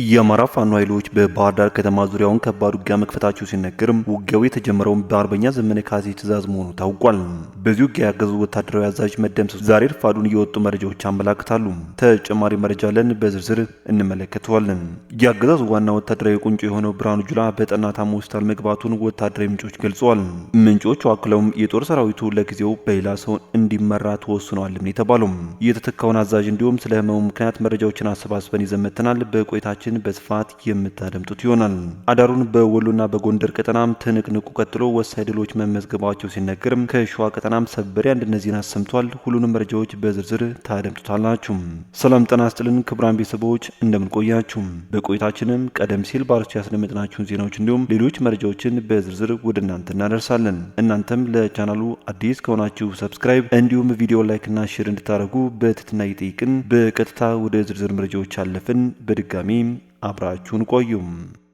የአማራ ፋኖ ኃይሎች በባህር ዳር ከተማ ዙሪያውን ከባድ ውጊያ መክፈታቸው ሲነገርም ውጊያው የተጀመረው በአርበኛ ዘመነ ካሴ ትዕዛዝ መሆኑ ታውቋል። በዚህ ውጊያ ያገዙ ወታደራዊ አዛዥ መደምሰሱ ዛሬ ረፋዱን የወጡ መረጃዎች ያመላክታሉ። ተጨማሪ መረጃ አለን፣ በዝርዝር እንመለከተዋለን። የአገዛዙ ዋና ወታደራዊ ቁንጮ የሆነው ብርሃኑ ጁላ በጠና ታሞ ሆስፒታል መግባቱን ወታደራዊ ምንጮች ገልጸዋል። ምንጮቹ አክለውም የጦር ሰራዊቱ ለጊዜው በሌላ ሰው እንዲመራ ተወስኗል የተባለው የተተካውን አዛዥ እንዲሁም ስለ ህመሙ ምክንያት መረጃዎችን አሰባስበን ይዘመተናል። በቆይታችን በስፋት የምታደምጡት ይሆናል። አዳሩን በወሎና በጎንደር ቀጠናም ትንቅንቁ ቀጥሎ ወሳኝ ድሎች መመዝገባቸው ሲነገርም ከሸዋ ቀጠናም ሰበር አንድነት ዜና ሰምቷል። ሁሉንም መረጃዎች በዝርዝር ታደምጡታላችሁ። ሰላም ጤና ይስጥልን ክቡራን ቤተሰቦች እንደምን ቆያችሁ? በቆይታችንም ቀደም ሲል ባርቻ ያስደመጥናችሁን ዜናዎች እንዲሁም ሌሎች መረጃዎችን በዝርዝር ወደ እናንተ እናደርሳለን። እናንተም ለቻናሉ አዲስ ከሆናችሁ ሰብስክራይብ እንዲሁም ቪዲዮ ላይክና ሼር እንድታደርጉ በትህትና እየጠየቅን በቀጥታ ወደ ዝርዝር መረጃዎች አለፍን። በድጋሚ አብራችሁን ቆዩም።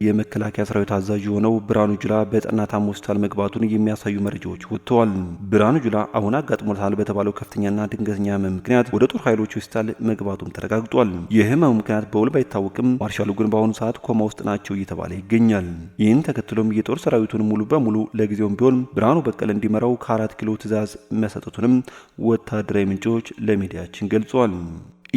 የመከላከያ ሰራዊት አዛዥ የሆነው ብርሃኑ ጁላ በጠና ታሞ ሆስፒታል መግባቱን የሚያሳዩ መረጃዎች ወጥተዋል። ብርሃኑ ጁላ አሁን አጋጥሞታል በተባለው ከፍተኛና ድንገተኛ ህመም ምክንያት ወደ ጦር ኃይሎች ሆስፒታል መግባቱም ተረጋግጧል። የህመሙ ምክንያት በውል ባይታወቅም ማርሻሉ ግን በአሁኑ ሰዓት ኮማ ውስጥ ናቸው እየተባለ ይገኛል። ይህን ተከትሎም የጦር ሰራዊቱን ሙሉ በሙሉ ለጊዜውም ቢሆን ብርሃኑ በቀለ እንዲመራው ከ4 ኪሎ ትዕዛዝ መሰጠቱንም ወታደራዊ ምንጮች ለሚዲያችን ገልጿል።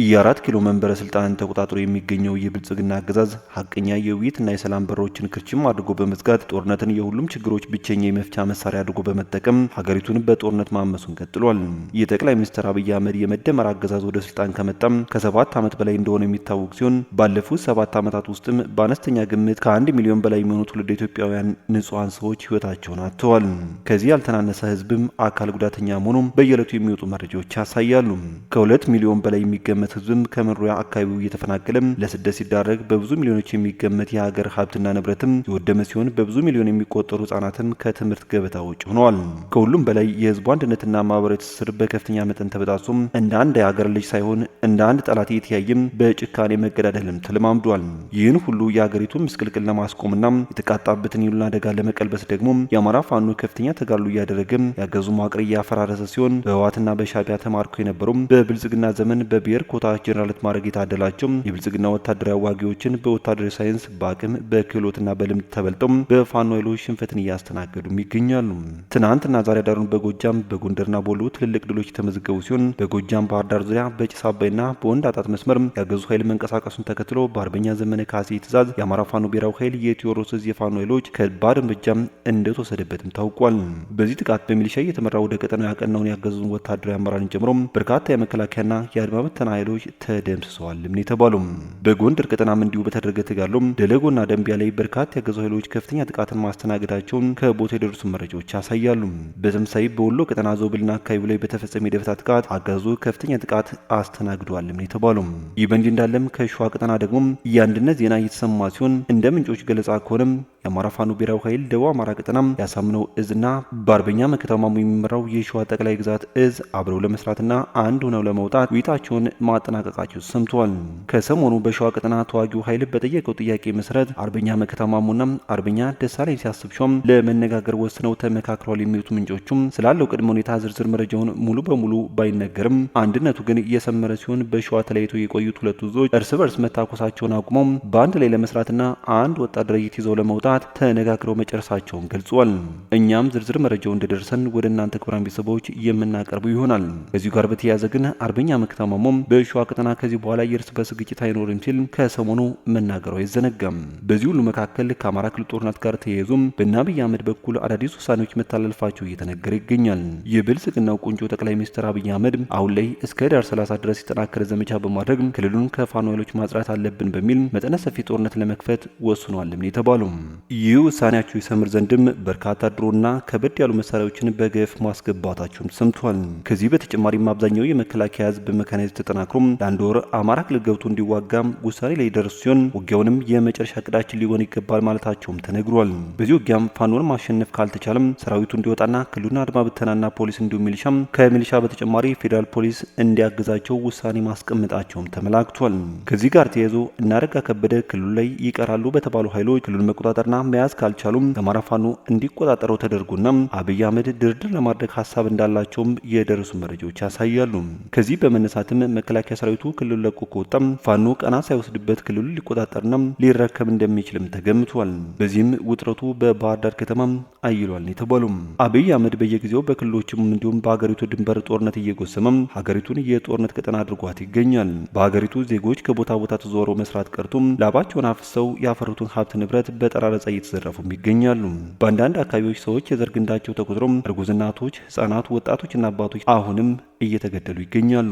የ4 ኪሎ መንበረ ስልጣንን ተቆጣጥሮ የሚገኘው የብልጽግና አገዛዝ ሀቀኛ የውይይትና የሰላም በሮችን ክርችም አድርጎ በመዝጋት ጦርነትን የሁሉም ችግሮች ብቸኛ የመፍቻ መሳሪያ አድርጎ በመጠቀም ሀገሪቱን በጦርነት ማመሱን ቀጥሏል። የጠቅላይ ሚኒስትር አብይ አህመድ የመደመር አገዛዝ ወደ ስልጣን ከመጣም ከ7 ዓመት በላይ እንደሆነ የሚታወቅ ሲሆን ባለፉት 7 ዓመታት ውስጥም በአነስተኛ ግምት ከ1 ሚሊዮን በላይ የሚሆኑ ትውልደ ኢትዮጵያውያን ንጹሐን ሰዎች ህይወታቸውን አጥተዋል። ከዚህ ያልተናነሰ ህዝብም አካል ጉዳተኛ መሆኑም በየዕለቱ የሚወጡ መረጃዎች ያሳያሉ። ከ2 ሚሊዮን በላይ የሚገመት ህዝብም ከመኖሪያ አካባቢው እየተፈናቀለም ለስደት ሲዳረግ በብዙ ሚሊዮኖች የሚገመት የሀገር ሀብትና ንብረትም የወደመ ሲሆን በብዙ ሚሊዮን የሚቆጠሩ ህጻናትም ከትምህርት ገበታ ውጭ ሆነዋል። ከሁሉም በላይ የህዝቡ አንድነትና ማህበራዊ ትስስር በከፍተኛ መጠን ተበጣሶም እንደ አንድ የሀገር ልጅ ሳይሆን እንደ አንድ ጠላት እየተያየም በጭካኔ መገዳደልም ተለማምዷል። ይህን ሁሉ የሀገሪቱ ምስቅልቅል ለማስቆምና የተቃጣበትን የሉን አደጋ ለመቀልበስ ደግሞ የአማራ ፋኖ ከፍተኛ ተጋድሎ እያደረገም ያገዙ መዋቅር እያፈራረሰ ሲሆን በህወሓትና በሻዕቢያ ተማርከው የነበሩም በብልጽግና ዘመን በብሔር ኮታ ጀነራልነት ማድረግ የታደላቸው የብልጽግና ወታደራዊ አዋጊዎችን በወታደራዊ ሳይንስ በአቅም በክህሎትና በልምድ ተበልጠው በፋኖ ኃይሎች ሽንፈትን እያስተናገዱም ይገኛሉ። ትናንትና ዛሬ አዳሩን በጎጃም በጎንደርና በወሎ ትልልቅ ድሎች የተመዘገቡ ሲሆን በጎጃም ባህር ዳር ዙሪያ በጭስ አባይና በወንድ አጣት መስመር ያገዙ ኃይል መንቀሳቀሱን ተከትሎ በአርበኛ ዘመነ ካሴ ትዕዛዝ የአማራ ፋኖ ብሔራዊ ኃይል የቴዎድሮስ ዕዝ የፋኖ ኃይሎች ከባድ እርምጃም እንደተወሰደበትም ታውቋል። በዚህ ጥቃት በሚሊሻ እየተመራ ወደ ቀጠናው ያቀናውን ያገዙን ወታደራዊ አመራርን ጨምሮ በርካታ የመከላከያና የአድማ በተና ኃይሎች ተደምስሰዋል የተባሉም። በጎንደር ቀጠናም እንዲሁ በተደረገ ተጋድሎም ደለጎና ደንቢያ ላይ በርካታ ያገዙ ኃይሎች ከፍተኛ ጥቃትን ማስተናገዳቸውን ከቦታ የደረሱ መረጃዎች ያሳያሉ። በተመሳሳይ በወሎ ቀጠና ዞብልና አካባቢ ላይ በተፈጸመ የደፈጣ ጥቃት አገዛዙ ከፍተኛ ጥቃት አስተናግዷል የተባሉም። ይህ በእንዲህ እንዳለም ከሸዋ ቀጠና ደግሞ የአንድነት ዜና እየተሰማ ሲሆን እንደ ምንጮች ገለጻ ከሆነም የአማራ ፋኖ ብሔራዊ ኃይል ደቡብ አማራ ቀጠና ያሳምነው እዝና በአርበኛ መከታው ማሞ የሚመራው የሸዋ ጠቅላይ ግዛት እዝ አብረው ለመስራትና አንድ ሆነው ለመውጣት ውይይታቸውን ማጠናቀቃቸው ሰምተዋል። ከሰሞኑ በሸዋ ቀጠና ተዋጊው ኃይል በጠየቀው ጥያቄ መሰረት አርበኛ መከታው ማሞና አርበኛ ደሳለኝ ሲያስብ ሾም ለመነጋገር ወስነው ተመካክረዋል የሚሉት ምንጮቹም ስላለው ቅድመ ሁኔታ ዝርዝር መረጃውን ሙሉ በሙሉ ባይነገርም አንድነቱ ግን እየሰመረ ሲሆን በሸዋ ተለያይተው የቆዩት ሁለቱ ዞች እርስ በርስ መታኮሳቸውን አቁመው በአንድ ላይ ለመስራትና አንድ ወታደራዊ ይዘው ለመውጣት ተነጋግረው መጨረሳቸውን ገልጿል። እኛም ዝርዝር መረጃው እንደደረሰን ወደ እናንተ ክቡራን ቤተሰቦች የምናቀርበው ይሆናል። ከዚሁ ጋር በተያያዘ ግን አርበኛ መከታው ማሞም በሸዋ ቀጠና ከዚህ በኋላ የእርስ በርስ ግጭት አይኖርም ሲል ከሰሞኑ መናገሩ አይዘነጋም። በዚህ ሁሉ መካከል ከአማራ ክልል ጦርነት ጋር ተያይዞም በእነ አብይ አህመድ በኩል አዳዲስ ውሳኔዎች መተላለፋቸው እየተነገረ ይገኛል። የብልጽግናው ቁንጮ ጠቅላይ ሚኒስትር አብይ አህመድ አሁን ላይ እስከ ዳር 30 ድረስ የተጠናከረ ዘመቻ በማድረግ ክልሉን ከፋኖ ኃይሎች ማጽዳት አለብን በሚል መጠነ ሰፊ ጦርነት ለመክፈት ወስኗልም የተባለው። ይህ ውሳኔያቸው ይሰምር ዘንድም በርካታ ድሮና ከበድ ያሉ መሳሪያዎችን በገፍ ማስገባታቸውን ሰምቷል። ከዚህ በተጨማሪም አብዛኛው የመከላከያ ህዝብ በመካናይዝድ ተጠናክሮም ለአንድ ወር አማራ ክልል ገብቶ እንዲዋጋም ውሳኔ ላይ ደረሱ ሲሆን ውጊያውንም የመጨረሻ እቅዳችን ሊሆን ይገባል ማለታቸውም ተነግሯል። በዚህ ውጊያም ፋኖን ማሸነፍ ካልተቻለም ሰራዊቱ እንዲወጣና ክልሉን አድማ ብተናና ፖሊስ እንዲሁም ሚሊሻም ከሚሊሻ በተጨማሪ ፌዴራል ፖሊስ እንዲያግዛቸው ውሳኔ ማስቀመጣቸውም ተመላክቷል። ከዚህ ጋር ተያይዞ እናረጋ ከበደ ክልሉ ላይ ይቀራሉ በተባሉ ኃይሎች ክልሉን መቆጣጠርና መያዝ ካልቻሉም አማራ ፋኖ እንዲቆጣጠረው ተደርጎና አብይ አህመድ ድርድር ለማድረግ ሀሳብ እንዳላቸውም የደረሱ መረጃዎች ያሳያሉ። ከዚህ በመነሳትም መከላከያ መከላከያ ሰራዊቱ ክልሉ ለቆ ከወጣም ፋኖ ቀና ሳይወስድበት ክልሉ ሊቆጣጠርና ሊረከብ እንደሚችልም ተገምቷል። በዚህም ውጥረቱ በባህር ዳር ከተማ አይሏል የተባሉም አብይ አህመድ በየጊዜው በክልሎችም እንዲሁም በሀገሪቱ ድንበር ጦርነት እየጎሰመም ሀገሪቱን የጦርነት ቀጠና አድርጓት ይገኛል። በሀገሪቱ ዜጎች ከቦታ ቦታ ተዘዋውረው መስራት ቀርቶም ላባቸውን አፍሰው ያፈሩትን ሀብት ንብረት በጠራረጻ እየተዘረፉም ይገኛሉ። በአንዳንድ አካባቢዎች ሰዎች የዘር ግንዳቸው ተቆጥሮም እርጉዝ እናቶች፣ ህጻናት፣ ወጣቶችና አባቶች አሁንም እየተገደሉ ይገኛሉ።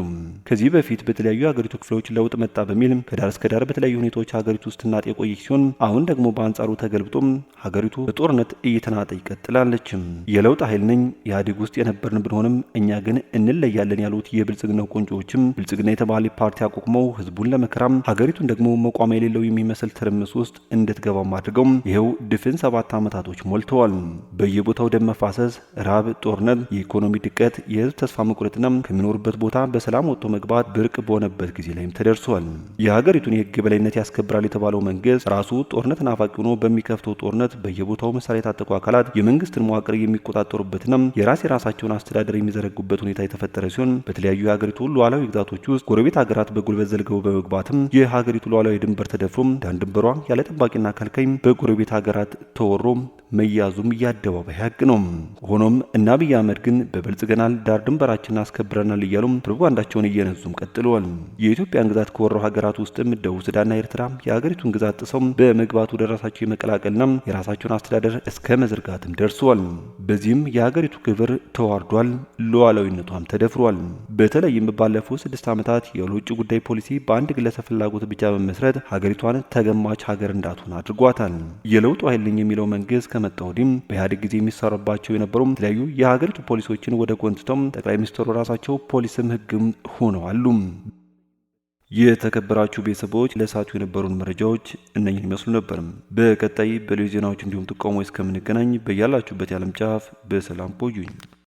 ከዚህ በፊት በተለያዩ የሀገሪቱ ክፍሎች ለውጥ መጣ በሚል ከዳር እስከ ዳር በተለያዩ ሁኔታዎች ሀገሪቱ ውስጥ ትናጥ የቆየች ሲሆን አሁን ደግሞ በአንጻሩ ተገልብጦም ሀገሪቱ በጦርነት እየተናጠ ይቀጥላለች። የለውጥ ኃይል ነኝ ኢህአዴግ ውስጥ የነበርን ብንሆንም እኛ ግን እንለያለን ያሉት የብልጽግናው ቁንጮዎችም ብልጽግና የተባለ ፓርቲ አቋቁመው ህዝቡን ለመከራም ሀገሪቱን ደግሞ መቋሚያ የሌለው የሚመስል ትርምስ ውስጥ እንድትገባም አድርገው ይኸው ድፍን 7 ዓመታቶች ሞልተዋል። በየቦታው ደም መፋሰስ፣ ረሃብ፣ ጦርነት፣ የኢኮኖሚ ድቀት፣ የህዝብ ተስፋ መቁረጥና ከሚኖርበት ቦታ በሰላም ወጥቶ መግባት ብርቅ በሆነበት ጊዜ ላይም ተደርሷል። የሀገሪቱን የህግ የበላይነት ያስከብራል የተባለው መንግስት ራሱ ጦርነት ናፋቂ ሆኖ በሚከፍተው ጦርነት በየቦታው መሳሪያ የታጠቁ አካላት የመንግስትን መዋቅር የሚቆጣጠሩበትና የራሳቸውን አስተዳደር የሚዘረጉበት ሁኔታ የተፈጠረ ሲሆን በተለያዩ የሀገሪቱ ሉዓላዊ ግዛቶች ውስጥ ጎረቤት ሀገራት በጉልበት ዘልገው በመግባትም የሀገሪቱ ሉዓላዊ ድንበር ተደፍሮም ዳር ድንበሯ ያለ ጠባቂና ከልካይም በጎረቤት ሀገራት ተወሮ መያዙም የአደባባይ ሀቅ ነው። ሆኖም እና አብይ አህመድ ግን በብልጽግናል ዳር ድንበራችንን አስከብረናል እያሉም ፕሮፓጋንዳቸውን እየነዙም ቀጥለዋል። የኢትዮጵያን ግዛት ከወረሩ ሀገራት ውስጥም ደቡብ ሱዳንና ኤርትራ የሀገሪቱን ግዛት ጥሰው በመግባቱ ደረሳቸው የመቀላቀልና የራሳቸውን አስተዳደር እስከ መዘርጋትም ደርሰዋል። በዚህም የሀገሪቱ ክብር ተዋርዷል፣ ሉዓላዊነቷም ተደፍሯል። በተለይም ባለፉት 6 ዓመታት የውጭ ጉዳይ ፖሊሲ በአንድ ግለሰብ ፍላጎት ብቻ በመመስረት ሀገሪቷን ተገማች ሀገር እንዳትሆን አድርጓታል። የለውጡ ኃይል ነኝ የሚለው መንግስት ከመጣ ወዲህም በኢህአዴግ ጊዜ የሚሰራባቸው የነበሩ የተለያዩ የሀገሪቱ ፖሊሶችን ወደ ጎንትቶም ጠቅላይ ሚኒስትሩ ራሳቸው ፖሊስም ህግም ሆነዋል። የተከበራችሁ ቤተሰቦች ለሰዓቱ የነበሩን መረጃዎች እነኝን ይመስሉ ነበር። በቀጣይ በሌሎች ዜናዎች እንዲሁም ጥቆማዎች እስከምንገናኝ በያላችሁበት የዓለም ጫፍ በሰላም ቆዩኝ።